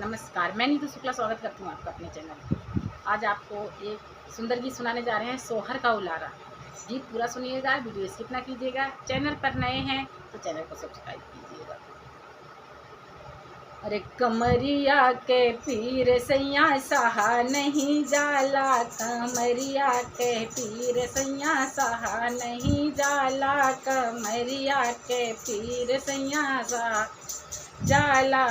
नमस्कार, मैं नीतू शुक्ला स्वागत करती हूँ आपका अपने चैनल पे। आज आपको एक सुंदर गीत सुनाने जा रहे हैं, सोहर का उलारा। गीत पूरा सुनिएगा, वीडियो स्किप ना कीजिएगा। चैनल पर नए हैं तो चैनल को सब्सक्राइब कीजिएगा। अरे कमरिया के पीर सैया सहा नहीं जाला, कमरिया के पीर सैया सहा नहीं जाला, कमरिया के पीर सैया सहा जाला।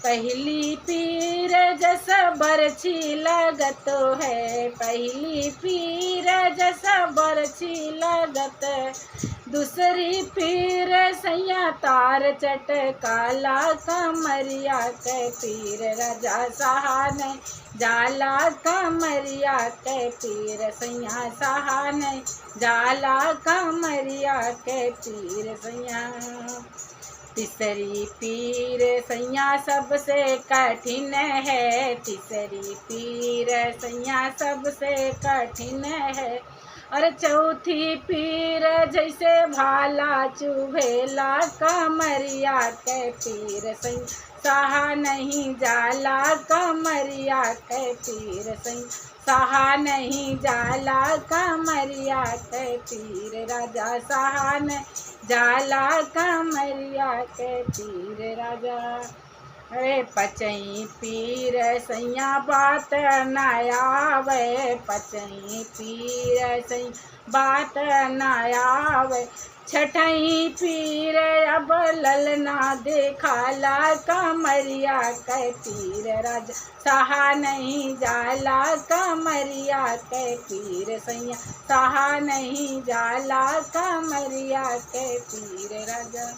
पहली पीर जैसा बरछी लगत है, पहली पीर जैसा बरछी लगत, दूसरी पीर सैया तार चटकाला, कमरिया के पीर राजा सहान जाला, कमरिया के पीर सैया सहान जाला, कमरिया के पीर सैया। तीसरी पीर सैया सबसे कठिन है, तीसरी पीर सैया सबसे कठिन है। और चौथी पीर जैसे भाला चुभेला, कमरिया के पीर सैया सहा नहीं जाला, कमरिया के पीर सैया सहा नहीं जाला, कमरिया के पीर राजा सहा जाला, कमरिया के पीर राजा। अरे पचई पीर सैया बात न आवे, पचई पीर सैया बात न आवे। छठई पीर अब ललना देखाला, कमरिया के पीर राजा सहा नहीं जाला, कमरिया के पीर सैया सहा नहीं जाला, कमरिया के पीर राजा।